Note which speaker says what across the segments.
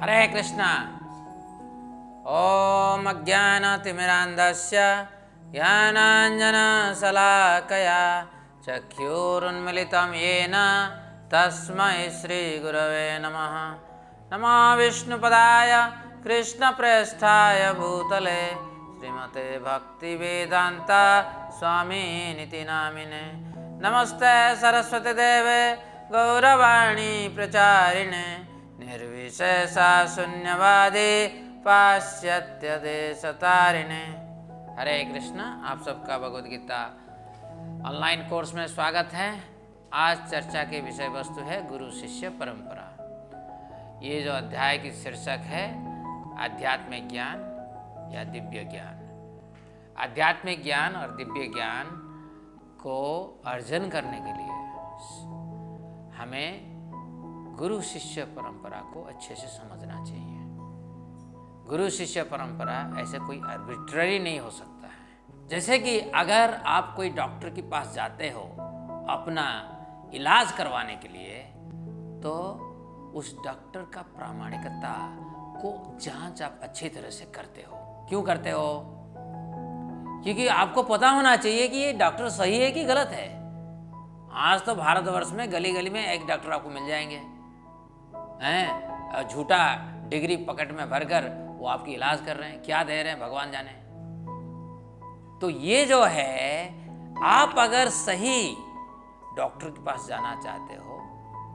Speaker 1: हरे कृष्णा। ओम अज्ञानतिमिरान्धस्य ज्ञानाञ्जनशलाकया चक्षुरुन्मिलितं येन तस्मै श्रीगुरवे नमः। नमो विष्णुपदाय कृष्णप्रेष्ठाय भूतले श्रीमते भक्तिवेदान्त स्वामिनिति नामिने। नमस्ते सरस्वती देवे गौरवाणी प्रचारिणे निर्विशेषा शून्यवादी पाश्चात्य देशतारिणे। हरे कृष्ण। आप सबका भगवद गीता ऑनलाइन कोर्स में स्वागत है। आज चर्चा की विषय वस्तु है गुरु शिष्य परंपरा। ये जो अध्याय की शीर्षक है आध्यात्मिक ज्ञान या दिव्य ज्ञान। आध्यात्मिक ज्ञान और दिव्य ज्ञान को अर्जन करने के लिए हमें गुरु शिष्य परंपरा को अच्छे से समझना चाहिए। गुरु शिष्य परंपरा ऐसे कोई आर्बिट्ररी नहीं हो सकता है। जैसे कि अगर आप कोई डॉक्टर के पास जाते हो अपना इलाज करवाने के लिए, तो उस डॉक्टर का प्रामाणिकता को जांच आप अच्छी तरह से करते हो। क्यों करते हो? क्योंकि आपको पता होना चाहिए कि ये डॉक्टर सही है कि गलत है। आज तो भारतवर्ष में गली गली में एक डॉक्टर आपको मिल जाएंगे हैं, झूठा डिग्री पॉकेट में भरकर वो आपकी इलाज कर रहे हैं। क्या दे रहे हैं भगवान जाने। तो ये जो है, आप अगर सही डॉक्टर के पास जाना चाहते हो,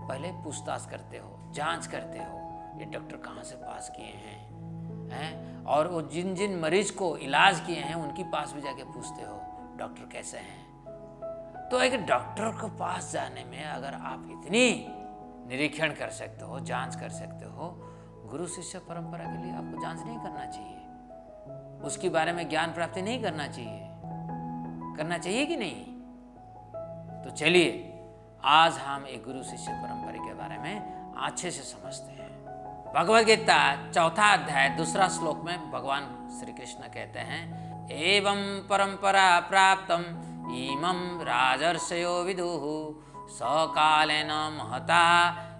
Speaker 1: पहले पूछताछ करते हो, जांच करते हो, ये डॉक्टर कहाँ से पास किए हैं और वो जिन जिन मरीज को इलाज किए हैं उनके पास भी जाके पूछते हो डॉक्टर कैसे हैं। तो एक डॉक्टर के पास जाने में अगर आप इतनी निरीक्षण कर सकते हो, जांच कर सकते हो, गुरु शिष्य परंपरा के लिए आपको जांच नहीं करना चाहिए, उसके बारे में ज्ञान प्राप्ति नहीं करना चाहिए। करना चाहिए कि नहीं? तो चलिए आज हम एक गुरु शिष्य परंपरा के बारे में अच्छे से समझते हैं। भगवद गीता चौथा अध्याय दूसरा श्लोक में भगवान श्री कृष्ण कहते हैं, एवं परंपरा प्राप्तम इमं राजर्षयो विदुः सकालेन महता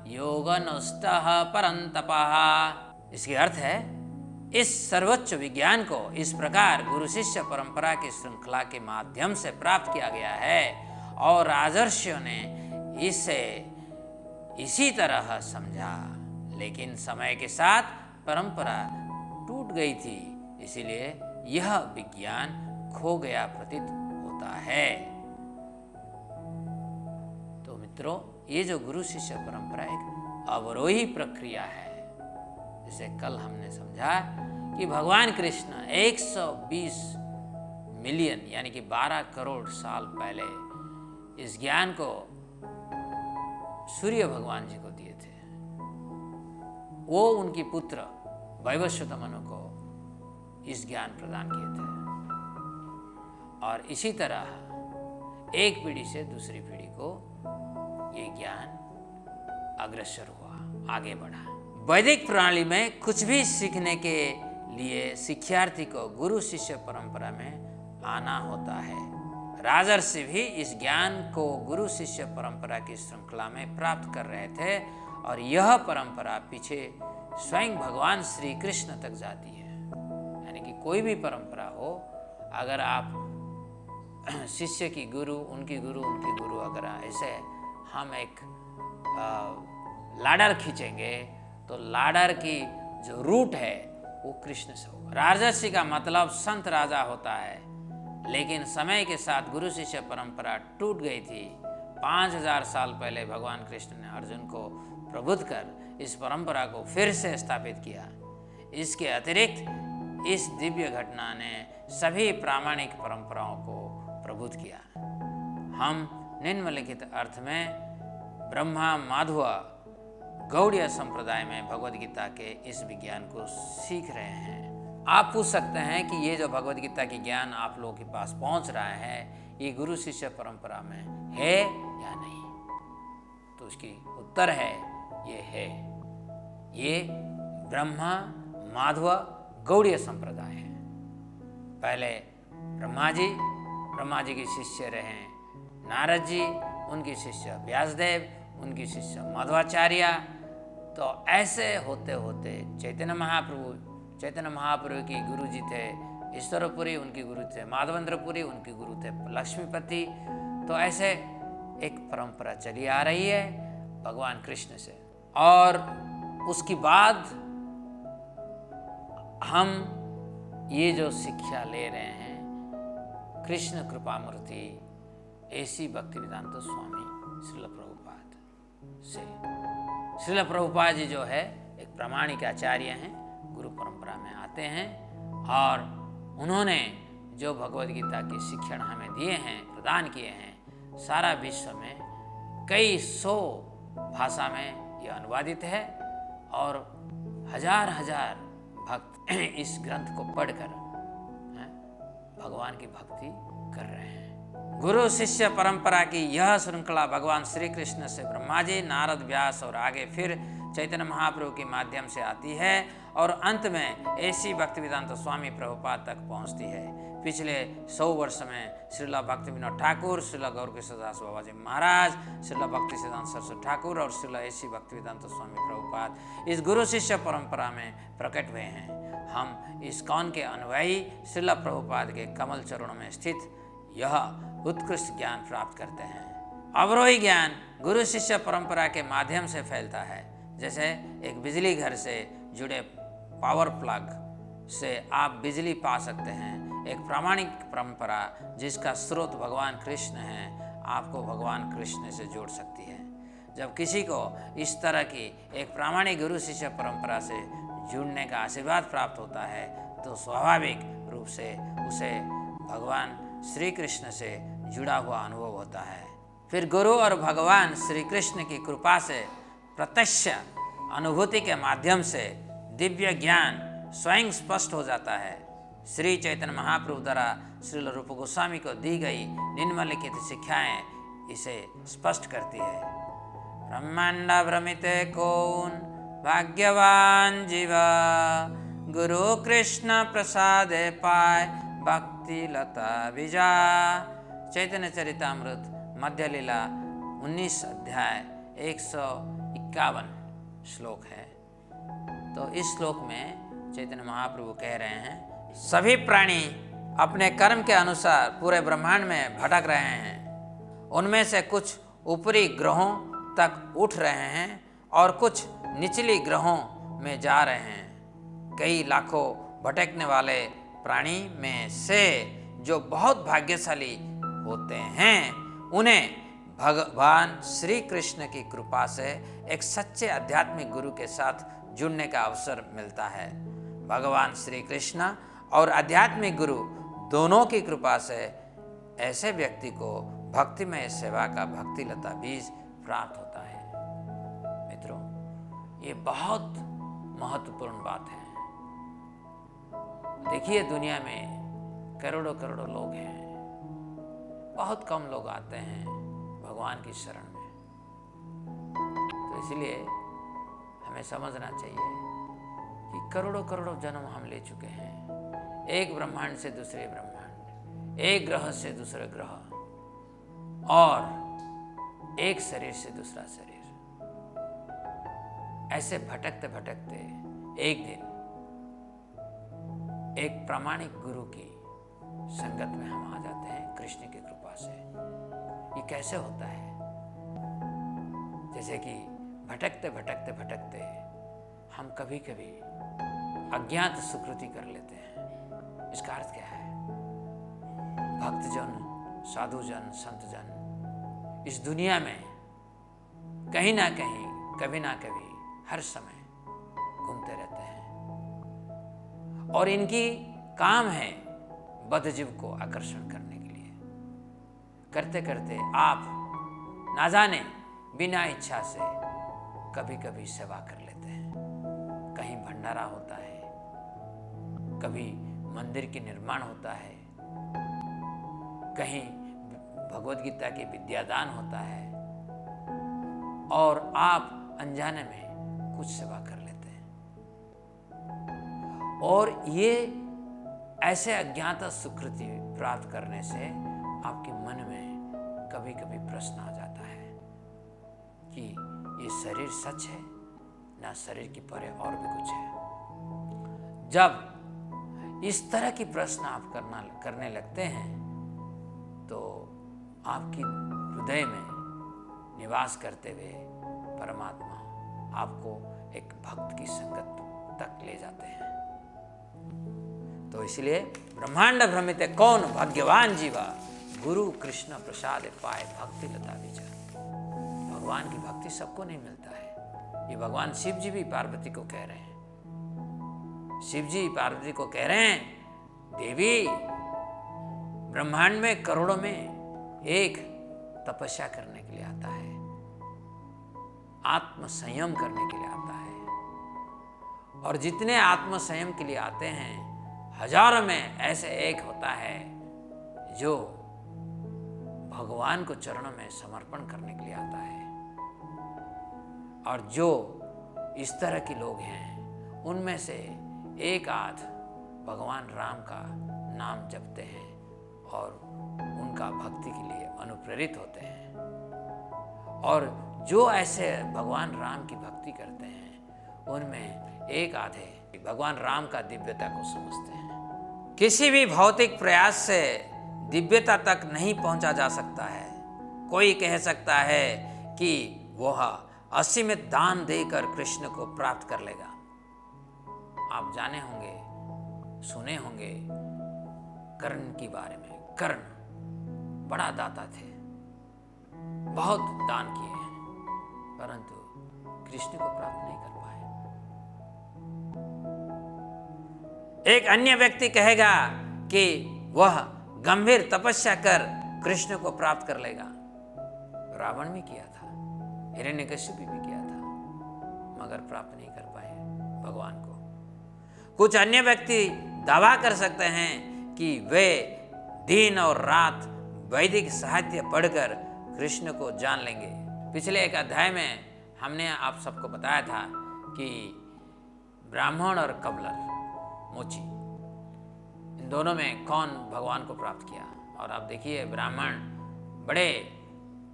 Speaker 1: योगनष्टः परंतपः। इसके अर्थ है, इस सर्वोच्च विज्ञान को इस प्रकार गुरु शिष्य परंपरा की श्रृंखला के माध्यम से प्राप्त किया गया है और राजर्षियों ने इसे इसी तरह समझा, लेकिन समय के साथ परंपरा टूट गई थी, इसीलिए यह विज्ञान खो गया प्रतीत होता है। तो मित्रों, ये जो गुरु शिष्य परंपरा एक अवरोही प्रक्रिया है। जैसे कल हमने समझा कि भगवान कृष्ण 120 मिलियन यानी कि 12 करोड़ साल पहले इस ज्ञान को सूर्य भगवान जी को दिए थे। वो उनकी पुत्र वैवस्वत मनु को इस ज्ञान प्रदान किए थे और इसी तरह एक पीढ़ी से दूसरी पीढ़ी को ये ज्ञान अग्रसर हुआ, आगे बढ़ा। वैदिक प्रणाली में कुछ भी सीखने के लिए शिक्षार्थी को गुरु शिष्य परंपरा में आना होता है। राजर्षि भी इस ज्ञान को गुरु शिष्य परंपरा की श्रृंखला में प्राप्त कर रहे थे और यह परंपरा पीछे स्वयं भगवान श्री कृष्ण तक जाती है। यानी कि कोई भी परंपरा हो, अगर आप शिष्य की गुरु, उनकी गुरु, उनकी गुरु, अगर ऐसे हम एक लाडर खींचेंगे तो लाडर की जो रूट है वो कृष्ण से होगा। राजर्षि का मतलब संत राजा होता है, लेकिन समय के साथ गुरु शिष्य परंपरा टूट गई थी। 5000 साल पहले भगवान कृष्ण ने अर्जुन को प्रबुद्ध कर इस परंपरा को फिर से स्थापित किया। इसके अतिरिक्त इस दिव्य घटना ने सभी प्रामाणिक परंपराओं को प्रबुद्ध किया। हम निम्नलिखित अर्थ में ब्रह्मा माध्व गौड़ीय संप्रदाय में भगवद गीता के इस विज्ञान को सीख रहे हैं। आप पूछ सकते हैं कि ये जो भगवद गीता की ज्ञान आप लोगों के पास पहुंच रहा है, ये गुरु शिष्य परंपरा में है या नहीं? तो उसकी उत्तर है, ये है। ये ब्रह्मा माध्व गौड़ीय संप्रदाय है। पहले ब्रह्मा जी के शिष्य रहे नारद जी, उनके शिष्य व्यासदेव, उनके शिष्य मध्वाचार्य, तो ऐसे होते होते चैतन्य महाप्रभु की गुरु जी थे, ईश्वरपुरी उनके गुरु थे, माधवेंद्रपुरी उनके गुरु थे, लक्ष्मीपति। तो ऐसे एक परंपरा चली आ रही है भगवान कृष्ण से। और उसके बाद हम ये जो शिक्षा ले रहे हैं कृष्ण कृपामूर्ति ऐसी भक्तिवेदांत स्वामी श्रील प्रभुपाद से। श्रील प्रभुपाद जी जो है एक प्रामाणिक आचार्य हैं, गुरु परंपरा में आते हैं, और उन्होंने जो भगवद गीता की शिक्षण हमें दिए हैं, प्रदान किए हैं, सारा विश्व में कई 100 भाषा में ये अनुवादित है, और हजार हजार भक्त इस ग्रंथ को पढ़कर भगवान की भक्ति कर रहे हैं। गुरु शिष्य परंपरा की यह श्रृंखला भगवान श्री कृष्ण से ब्रह्मा जी, नारद, व्यास और आगे फिर चैतन्य महाप्रभु के माध्यम से आती है और अंत में ऐसी भक्तिवेदांत स्वामी प्रभुपाद तक पहुंचती है। पिछले 100 वर्ष में श्रीला भक्ति विनोद ठाकुर, श्रीला गौरकिशोरदास बाबा जी महाराज, श्रीला भक्ति सिद्धांत सरस्वती ठाकुर और श्रीला ऐसी भक्तिवेदांत स्वामी प्रभुपाद इस गुरु शिष्य परंपरा में प्रकट हुए हैं। हम इस्कॉन के अनुयायी श्रीला प्रभुपाद के कमल चरणों में स्थित यह उत्कृष्ट ज्ञान प्राप्त करते हैं। अवरोही ज्ञान गुरु शिष्य परंपरा के माध्यम से फैलता है। जैसे एक बिजली घर से जुड़े पावर प्लग से आप बिजली पा सकते हैं, एक प्रामाणिक परंपरा जिसका स्रोत भगवान कृष्ण है आपको भगवान कृष्ण से जोड़ सकती है। जब किसी को इस तरह की एक प्रामाणिक गुरु शिष्य परंपरा से जुड़ने का आशीर्वाद प्राप्त होता है तो स्वाभाविक रूप से उसे भगवान श्री कृष्ण से जुड़ा हुआ अनुभव होता है। फिर गुरु और भगवान श्री कृष्ण की कृपा से प्रत्यक्ष अनुभूति के माध्यम से दिव्य ज्ञान स्वयं स्पष्ट हो जाता है। श्री चैतन्य महाप्रभु द्वारा श्रील रूप गोस्वामी को दी गई निम्नलिखित शिक्षाएं इसे स्पष्ट करती है। ब्रह्मांड भ्रमिते कौन भाग्यवान जीवा, गुरु कृष्ण प्रसादे पाए भक्ति लता बीजा। चैतन्य चरितामृत मध्य लीला 19 अध्याय 151 श्लोक है। तो इस श्लोक में चैतन्य महाप्रभु कह रहे हैं, सभी प्राणी अपने कर्म के अनुसार पूरे ब्रह्मांड में भटक रहे हैं। उनमें से कुछ ऊपरी ग्रहों तक उठ रहे हैं और कुछ निचली ग्रहों में जा रहे हैं। कई लाखों भटकने वाले प्राणी में से जो बहुत भाग्यशाली होते हैं उन्हें भगवान श्री कृष्ण की कृपा से एक सच्चे आध्यात्मिक गुरु के साथ जुड़ने का अवसर मिलता है। भगवान श्री कृष्ण और आध्यात्मिक गुरु दोनों की कृपा से ऐसे व्यक्ति को भक्तिमय सेवा का भक्ति लता बीज प्राप्त होता है। मित्रों, ये बहुत महत्वपूर्ण बात है। देखिए, दुनिया में करोड़ों करोड़ों लोग हैं, बहुत कम लोग आते हैं भगवान की शरण में। तो इसलिए हमें समझना चाहिए कि करोड़ों करोड़ों जन्म हम ले चुके हैं, एक ब्रह्मांड से दूसरे ब्रह्मांड, एक ग्रह से दूसरे ग्रह, और एक शरीर से दूसरा शरीर। ऐसे भटकते भटकते एक दिन एक प्रामाणिक गुरु की संगत में हम आ जाते हैं कृष्ण की कृपा से। ये कैसे होता है? जैसे कि भटकते भटकते भटकते हम कभी कभी अज्ञात सुकृति कर लेते हैं। इसका अर्थ क्या है? भक्तजन, साधुजन, संतजन इस दुनिया में कहीं ना कहीं, कभी ना कभी, हर समय घूमते रहते हैं और इनकी काम है बद्धजीव को आकर्षण करने के लिए। करते करते आप ना जाने बिना इच्छा से कभी कभी सेवा कर लेते हैं। कहीं भंडारा होता है, कभी मंदिर की निर्माण होता है, कहीं भगवद गीता की विद्यादान होता है, और आप अनजाने में कुछ सेवा कर लेते हैं। और ये ऐसे अज्ञात सुकृति प्राप्त करने से आपके मन में कभी कभी प्रश्न आ जाता है कि ये शरीर सच है? ना शरीर की परे और भी कुछ है। जब इस तरह की प्रश्न आप करने लगते हैं तो आपकी हृदय में निवास करते हुए परमात्मा आपको एक भक्त की संगत तक ले जाते हैं। तो इसलिए ब्रह्मांड भ्रमित कौन भाग्यवान जीवा, गुरु कृष्ण प्रसाद पाए भक्ति लता विचार। भगवान की भक्ति सबको नहीं मिलता है। ये भगवान शिव जी भी पार्वती को कह रहे हैं। शिव जी पार्वती को कह रहे हैं, देवी ब्रह्मांड में करोड़ों में एक तपस्या करने के लिए आता है, आत्म संयम करने के लिए आता है। और जितने आत्म संयम के लिए आते हैं, हजारों में ऐसे एक होता है जो भगवान को चरणों में समर्पण करने के लिए आता है। और जो इस तरह के लोग हैं, उनमें से एक आध भगवान राम का नाम जपते हैं और उनका भक्ति के लिए अनुप्रेरित होते हैं। और जो ऐसे भगवान राम की भक्ति करते हैं, उनमें एक आधे भगवान राम का दिव्यता को समझते हैं। किसी भी भौतिक प्रयास से दिव्यता तक नहीं पहुंचा जा सकता है। कोई कह सकता है कि वह असीमित दान देकर कृष्ण को प्राप्त कर लेगा। आप जाने होंगे, सुने होंगे कर्ण के बारे में। कर्ण बड़ा दाता थे, बहुत दान किए हैं, परंतु कृष्ण को प्राप्त नहीं कर पाए। एक अन्य व्यक्ति कहेगा कि वह गंभीर तपस्या कर कृष्ण को प्राप्त कर लेगा। रावण भी किया था, हिरण्यकश्यप भी किया था, मगर प्राप्त नहीं कर पाए भगवान को। कुछ अन्य व्यक्ति दावा कर सकते हैं कि वे दिन और रात वैदिक साहित्य पढ़कर कृष्ण को जान लेंगे। पिछले एक अध्याय में हमने आप सबको बताया था कि ब्राह्मण और कबलर मोची, इन दोनों में कौन भगवान को प्राप्त किया। और आप देखिए, ब्राह्मण बड़े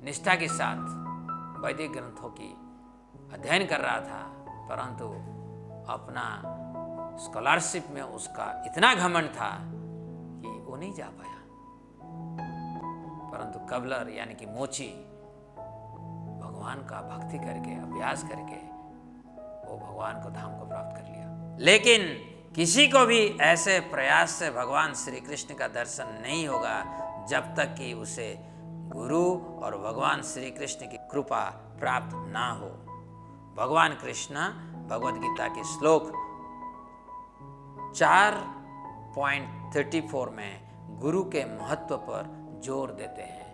Speaker 1: निष्ठा के साथ वैदिक ग्रंथों की अध्ययन कर रहा था, परंतु अपना स्कॉलरशिप में उसका इतना घमंड था कि वो नहीं जा पाया। परंतु कबलर यानी कि मोची भगवान का भक्ति करके, अभ्यास करके वो भगवान को धाम को प्राप्त कर लिया। लेकिन किसी को भी ऐसे प्रयास से भगवान श्री कृष्ण का दर्शन नहीं होगा जब तक कि उसे गुरु और भगवान श्री कृष्ण की कृपा प्राप्त ना हो। भगवान कृष्ण भगवद गीता के श्लोक 4.34 में गुरु के महत्व पर जोर देते हैं।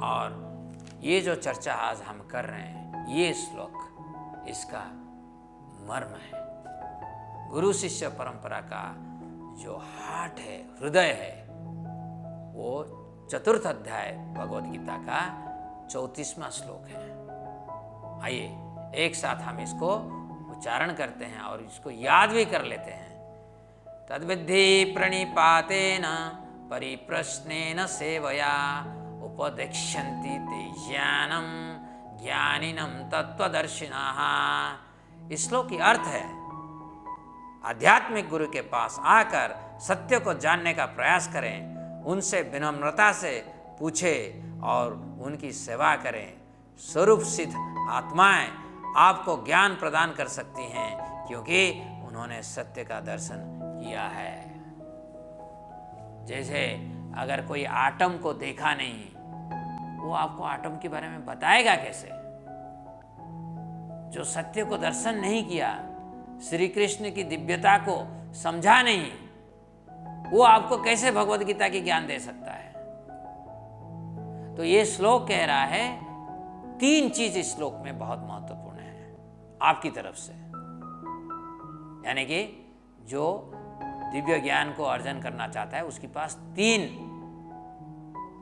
Speaker 1: और ये जो चर्चा आज हम कर रहे हैं, ये श्लोक इसका मर्म है। गुरु शिष्य परंपरा का जो हार्ट है, हृदय है, वो 4th अध्याय भगवद गीता का 34वां श्लोक है। आइए एक साथ हम इसको उच्चारण करते हैं और इसको याद भी कर लेते हैं। तद्विद्धि प्रणिपातेन परिप्रश्नेन सेवया उपदेक्ष्यन्ति ते ज्ञानम ज्ञानिनम तत्वदर्शिनः। इस श्लोक की अर्थ है, आध्यात्मिक गुरु के पास आकर सत्य को जानने का प्रयास करें, उनसे विनम्रता से पूछें और उनकी सेवा करें। स्वरूप सिद्ध आत्माएं आपको ज्ञान प्रदान कर सकती हैं, क्योंकि उन्होंने सत्य का दर्शन किया है। जैसे अगर कोई आटम को देखा नहीं, वो आपको आटम के बारे में बताएगा कैसे? जो सत्य को दर्शन नहीं किया, श्री कृष्ण की दिव्यता को समझा नहीं, वो आपको कैसे भगवद गीता की ज्ञान दे सकता है? तो ये श्लोक कह रहा है 3 चीज इस श्लोक में बहुत महत्वपूर्ण है आपकी तरफ से। यानी कि जो दिव्य ज्ञान को अर्जन करना चाहता है, उसके पास 3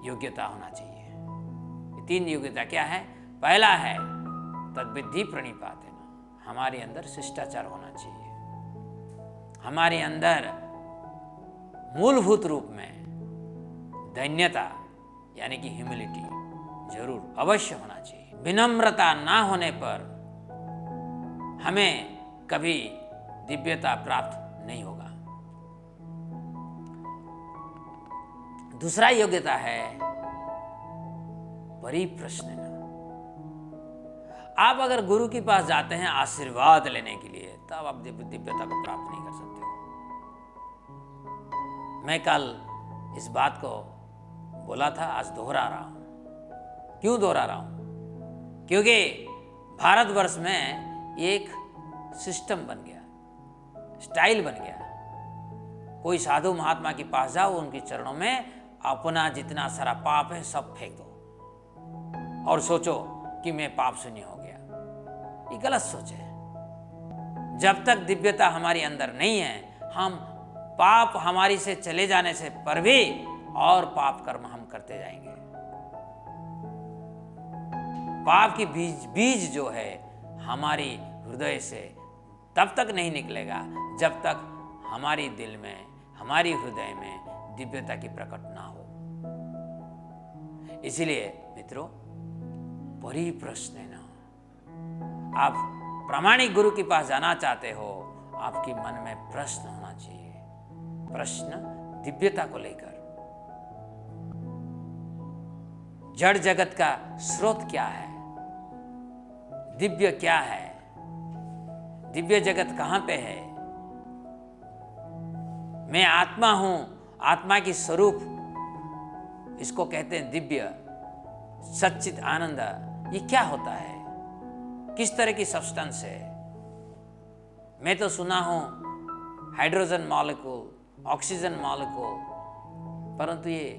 Speaker 1: योग्यता होना चाहिए। 3 योग्यता क्या है? पहला है तद्विद्धि प्रणिपातेन, हमारे अंदर शिष्टाचार होना चाहिए। हमारे अंदर मूलभूत रूप में दैन्यता यानी कि ह्यूमिलिटी जरूर अवश्य होना चाहिए। विनम्रता ना होने पर हमें कभी दिव्यता प्राप्त नहीं होगा। दूसरा योग्यता है परिप्रश्न। आप अगर गुरु के पास जाते हैं आशीर्वाद लेने के लिए, तब आप दिव्यता को प्राप्त नहीं कर सकते हो। मैं कल इस बात को बोला था, आज दोहरा रहा हूं। क्यों दोहरा रहा हूं? क्योंकि भारतवर्ष में एक सिस्टम बन गया, स्टाइल बन गया। कोई साधु महात्मा के पास जाओ, उनके चरणों में अपना जितना सारा पाप है सब फेंक दो और सोचो कि मैं पाप शून्य हो गया। ये गलत सोच है। जब तक दिव्यता हमारे अंदर नहीं है, हम पाप हमारी से चले जाने से पर भी और पाप कर्म हम करते जाएंगे। पाप की बीज जो है हमारी हृदय से तब तक नहीं निकलेगा जब तक हमारी दिल में, हमारी हृदय में दिव्यता की प्रकट ना हो। इसलिए मित्रों, परिप्रश्न, आप प्रामाणिक गुरु के पास जाना चाहते हो, आपके मन में प्रश्न होना चाहिए। प्रश्न दिव्यता को लेकर। जड़ जगत का स्रोत क्या है? दिव्य क्या है? दिव्य जगत कहां पे है? मैं आत्मा हूं, आत्मा की स्वरूप, इसको कहते हैं दिव्य, सच्चित आनंद। ये क्या होता है? किस तरह की सब्सटेंस है? मैं तो सुना हूं हाइड्रोजन मॉलिक्यूल, ऑक्सीजन मॉलिक्यूल, परंतु ये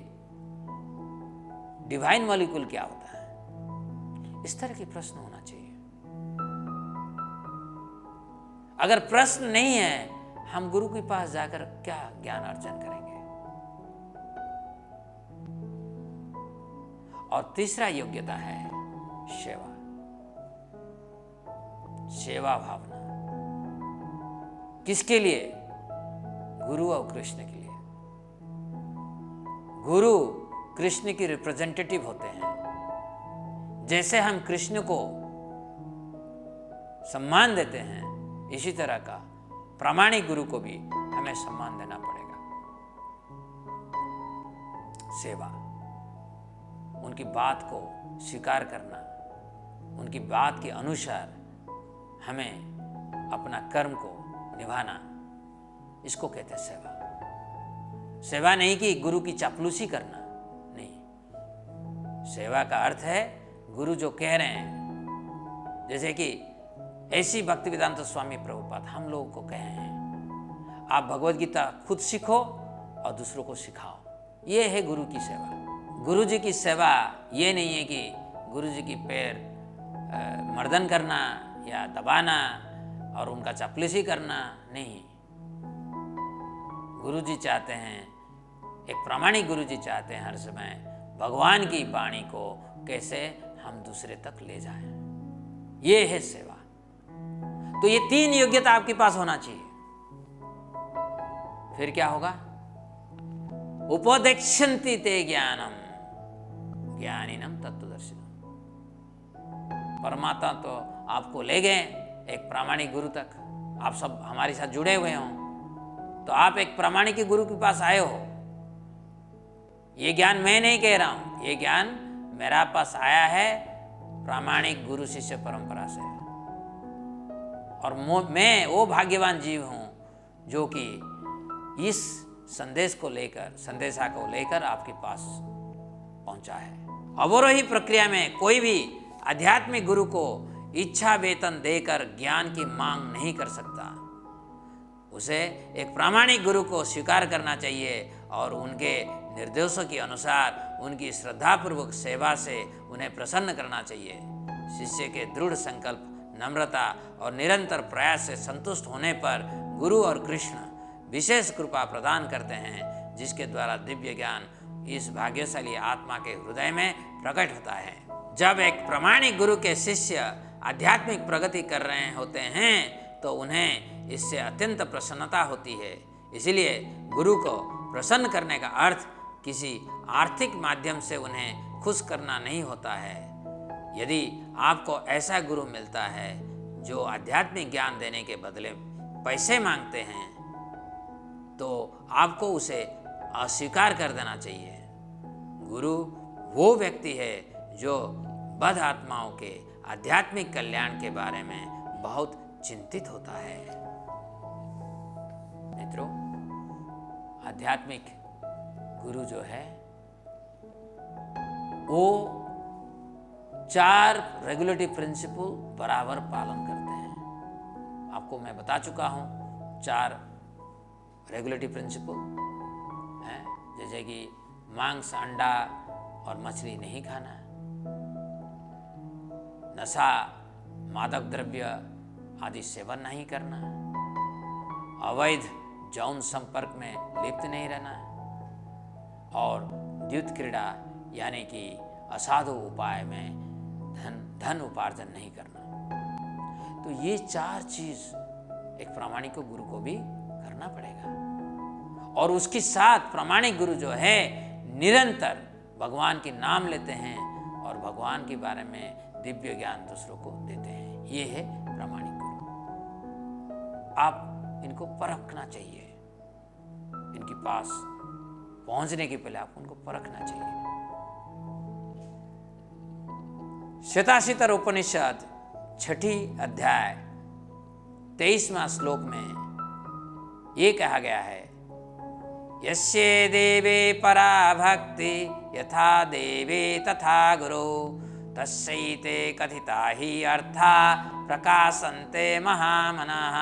Speaker 1: डिवाइन मॉलिक्यूल क्या होता है? इस तरह के प्रश्न होना चाहिए। अगर प्रश्न नहीं है, हम गुरु के पास जाकर क्या ज्ञान अर्जन करेंगे? और तीसरा योग्यता है सेवा, सेवा भावना। किसके लिए? गुरु और कृष्ण के लिए। गुरु कृष्ण की रिप्रेजेंटेटिव होते हैं। जैसे हम कृष्ण को सम्मान देते हैं, इसी तरह का प्रामाणिक गुरु को भी हमें सम्मान देना पड़ेगा। सेवा, उनकी बात को स्वीकार करना, उनकी बात के अनुसार हमें अपना कर्म को निभाना, इसको कहते हैं सेवा। सेवा नहीं कि गुरु की चापलूसी करना, नहीं। सेवा का अर्थ है गुरु जो कह रहे हैं, जैसे कि ऐसी भक्तिवेदांत स्वामी प्रभुपाद हम लोगों को कहे हैं, आप भगवद गीता खुद सीखो और दूसरों को सिखाओ। ये है गुरु की सेवा। गुरु जी की सेवा ये नहीं है कि गुरु जी की पैर मर्दन करना या दबाना और उनका चापलूसी करना, नहीं। गुरु जी चाहते हैं, एक प्रामाणिक गुरु जी चाहते हैं हर समय भगवान की वाणी को कैसे हम दूसरे तक ले जाएं। ये है सेवा। तो ये तीन योग्यता आपके पास होना चाहिए। फिर क्या होगा? उपदेक्षन्ति ते ज्ञानम ज्ञानिनम तत्वदर्शिनम। परमात्मा तो आपको ले गए एक प्रामाणिक गुरु तक, आप सब हमारे साथ जुड़े हुए हों, तो आप एक प्रामाणिक गुरु के पास आए हो। ये ज्ञान मैं नहीं कह रहा हूं, ये ज्ञान मेरा पास आया है प्रामाणिक गुरु शिष्य परंपरा से। और मैं वो भाग्यवान जीव हूं जो कि इस संदेश को लेकर, संदेशा को लेकर आपके पास पहुंचा है। अवरोही प्रक्रिया में कोई भी आध्यात्मिक गुरु को इच्छा वेतन देकर ज्ञान की मांग नहीं कर सकता। उसे एक प्रामाणिक गुरु को स्वीकार करना चाहिए और उनके निर्देशों के अनुसार उनकी श्रद्धापूर्वक सेवा से उन्हें प्रसन्न करना चाहिए। शिष्य के दृढ़ संकल्प, नम्रता और निरंतर प्रयास से संतुष्ट होने पर गुरु और कृष्ण विशेष कृपा प्रदान करते हैं, जिसके द्वारा दिव्य ज्ञान इस भाग्यशाली आत्मा के हृदय में प्रकट होता है। जब एक प्रामाणिक गुरु के शिष्य आध्यात्मिक प्रगति कर रहे होते हैं तो उन्हें इससे अत्यंत प्रसन्नता होती है। इसलिए गुरु को प्रसन्न करने का अर्थ किसी आर्थिक माध्यम से उन्हें खुश करना नहीं होता है। यदि आपको ऐसा गुरु मिलता है जो आध्यात्मिक ज्ञान देने के बदले पैसे मांगते हैं तो आपको उसे अस्वीकार कर देना चाहिए। गुरु वो व्यक्ति है जो बद्ध आत्माओं के आध्यात्मिक कल्याण के बारे में बहुत चिंतित होता है। मित्रों, आध्यात्मिक गुरु जो है वो 4 रेगुलेटरी प्रिंसिपल बराबर पालन करते हैं। आपको मैं बता चुका हूं 4 रेगुलेटरी प्रिंसिपल हैं, जैसे कि मांस, अंडा और मछली नहीं खाना, नशा, मादक द्रव्य आदि सेवन नहीं करना, अवैध यौन संपर्क में लिप्त नहीं रहना और द्यूत क्रीड़ा यानी कि असाधु उपाय में धन उपार्जन नहीं करना। तो ये 4 चीज एक प्रामाणिक गुरु को भी करना पड़ेगा। और उसके साथ प्रामाणिक गुरु जो है निरंतर भगवान के नाम लेते हैं और भगवान के बारे में दिव्य ज्ञान दूसरों को देते हैं। ये है प्रामाणिक गुरु। आप इनको परखना चाहिए, इनके पास पहुंचने के पहले आप उनको परखना चाहिए। श्वेताश्वतर उपनिषद 6ठी अध्याय 23वां श्लोक में ये कहा गया है, यस्ये देवे परा भक्ति यथा देवे तथा गुरु तस्यैते कथिता ही अर्था प्रकाशन्ते महामनः।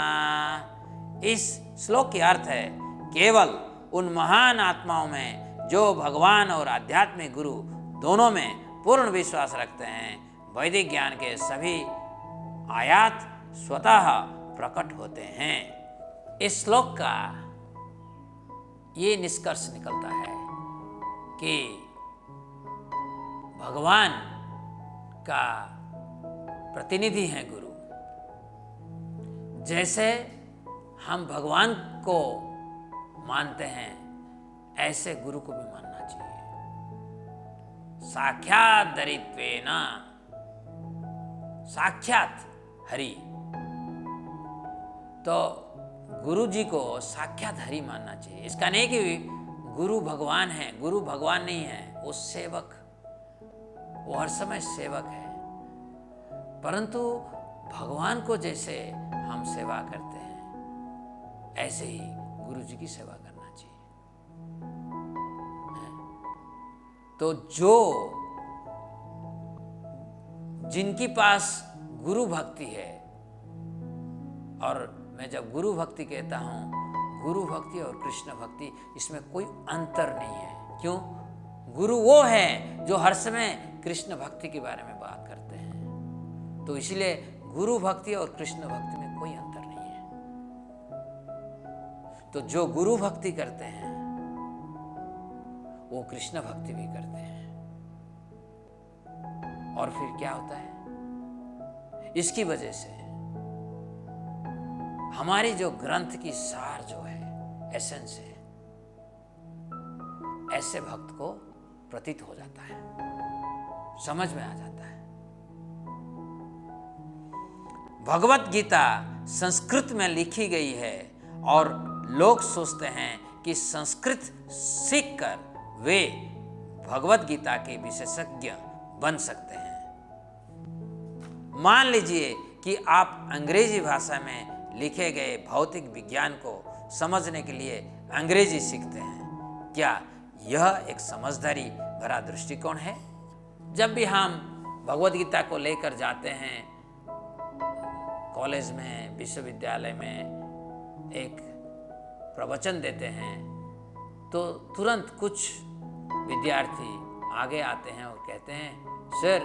Speaker 1: इस श्लोक के अर्थ है केवल उन महान आत्माओं में जो भगवान और आध्यात्मिक गुरु दोनों में पूर्ण विश्वास रखते हैं, वैदिक ज्ञान के सभी आयात स्वतः प्रकट होते हैं। इस श्लोक का ये निष्कर्ष निकलता है कि भगवान का प्रतिनिधि है गुरु। जैसे हम भगवान को मानते हैं ऐसे गुरु को भी मानना चाहिए। साक्षात दरित्वेन, साक्षात हरि, तो गुरु जी को साक्षात हरि मानना चाहिए। इसका नहीं कि गुरु भगवान है, गुरु भगवान नहीं है, वो सेवक, वो हर समय सेवक है। परंतु भगवान को जैसे हम सेवा करते हैं ऐसे ही गुरु जी की सेवा करना चाहिए। तो जो जिनके पास गुरु भक्ति है, और मैं जब गुरु भक्ति कहता हूं, गुरु भक्ति और कृष्ण भक्ति इसमें कोई अंतर नहीं है। क्यों? गुरु वो है जो हर समय कृष्ण भक्ति के बारे में बात करते हैं। तो इसलिए गुरु भक्ति और कृष्ण भक्ति में कोई अंतर नहीं है। तो जो गुरु भक्ति करते हैं वो कृष्ण भक्ति भी करते हैं। और फिर क्या होता है? इसकी वजह से हमारी जो ग्रंथ की सार जो है, एसेंस है, ऐसे भक्त को प्रतीत हो जाता है, समझ में आ जाता है। भगवत गीता संस्कृत में लिखी गई है और लोग सोचते हैं कि संस्कृत सीखकर वे भगवत गीता के विशेषज्ञ बन सकते हैं। मान लीजिए कि आप अंग्रेजी भाषा में लिखे गए भौतिक विज्ञान को समझने के लिए अंग्रेजी सीखते हैं। क्या यह एक समझदारी भरा दृष्टिकोण है? जब भी हम भगवत गीता को लेकर जाते हैं कॉलेज में, विश्वविद्यालय में, एक प्रवचन देते हैं, तो तुरंत कुछ विद्यार्थी आगे आते हैं और कहते हैं, सर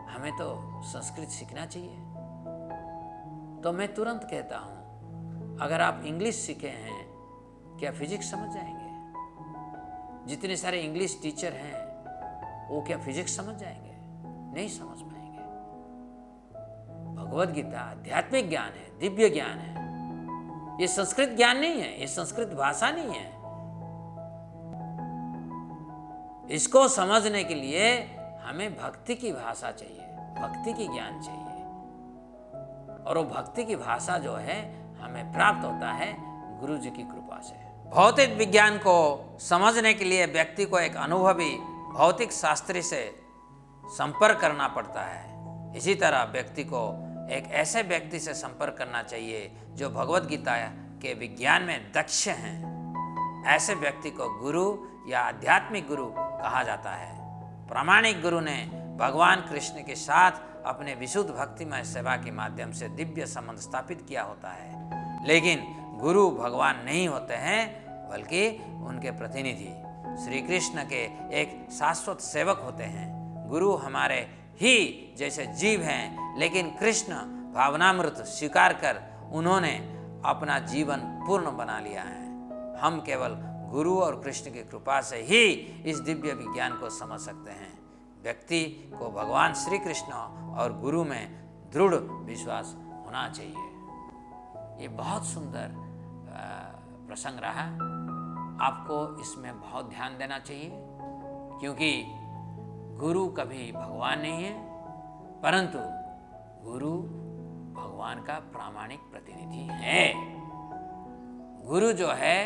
Speaker 1: हमें तो संस्कृत सीखना चाहिए। तो मैं तुरंत कहता हूं, अगर आप इंग्लिश सीखे हैं, क्या फिजिक्स समझ जाएंगे? जितने सारे इंग्लिश टीचर हैं वो क्या फिजिक्स समझ जाएंगे? नहीं समझ पाएंगे। भगवत गीता आध्यात्मिक ज्ञान है, दिव्य ज्ञान है। ये संस्कृत ज्ञान नहीं है, ये संस्कृत भाषा नहीं है। इसको समझने के लिए हमें भक्ति की भाषा चाहिए, भक्ति की ज्ञान चाहिए। और वो भक्ति की भाषा जो है हमें प्राप्त होता है गुरु जी की कृपा से। भौतिक विज्ञान को समझने के लिए व्यक्ति को एक अनुभवी भौतिक शास्त्री से संपर्क करना पड़ता है। इसी तरह व्यक्ति को एक ऐसे व्यक्ति से संपर्क करना चाहिए जो भगवत गीता के विज्ञान में दक्ष हैं। ऐसे व्यक्ति को गुरु या आध्यात्मिक गुरु कहा जाता है। प्रामाणिक गुरु ने भगवान कृष्ण के साथ अपने विशुद्ध भक्तिमय सेवा के माध्यम से दिव्य संबंध स्थापित किया होता है। लेकिन गुरु भगवान नहीं होते हैं, बल्कि उनके प्रतिनिधि श्री कृष्ण के एक शाश्वत सेवक होते हैं। गुरु हमारे ही जैसे जीव हैं, लेकिन कृष्ण भावनामृत स्वीकार कर उन्होंने अपना जीवन पूर्ण बना लिया है। हम केवल गुरु और कृष्ण की कृपा से ही इस दिव्य विज्ञान को समझ सकते हैं। व्यक्ति को भगवान श्री कृष्ण और गुरु में दृढ़ विश्वास होना चाहिए। ये बहुत सुंदर प्रसंग रहा। आपको इसमें बहुत ध्यान देना चाहिए, क्योंकि गुरु कभी भगवान नहीं है, परंतु गुरु भगवान का प्रामाणिक प्रतिनिधि है। गुरु जो है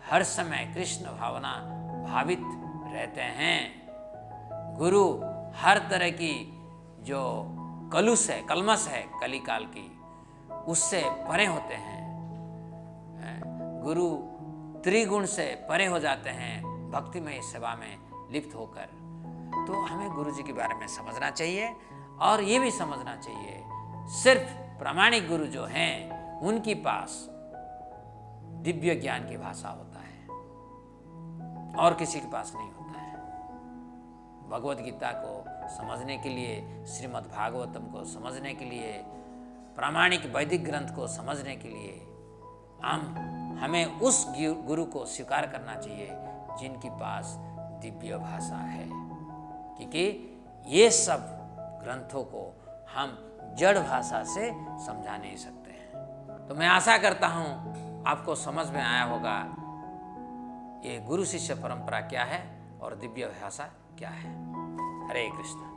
Speaker 1: हर समय कृष्ण भावना भावित रहते हैं। गुरु हर तरह की जो कलमश है कलिकाल की, उससे परे होते हैं। गुरु त्रिगुण से परे हो जाते हैं भक्तिमय सेवा में लिप्त होकर। तो हमें गुरु जी के बारे में समझना चाहिए, और ये भी समझना चाहिए सिर्फ प्रामाणिक गुरु जो हैं उनके पास दिव्य ज्ञान की भाषा होता है, और किसी के पास नहीं होता है। भगवत गीता को समझने के लिए, श्रीमद् भागवतम को समझने के लिए, प्रामाणिक वैदिक ग्रंथ को समझने के लिए हमें उस गुरु को स्वीकार करना चाहिए जिनके पास दिव्य भाषा है, क्योंकि ये सब ग्रंथों को हम जड़ भाषा से समझा नहीं सकते हैं। तो मैं आशा करता हूँ आपको समझ में आया होगा ये गुरु शिष्य परंपरा क्या है और दिव्य भाषा क्या है। हरे कृष्ण।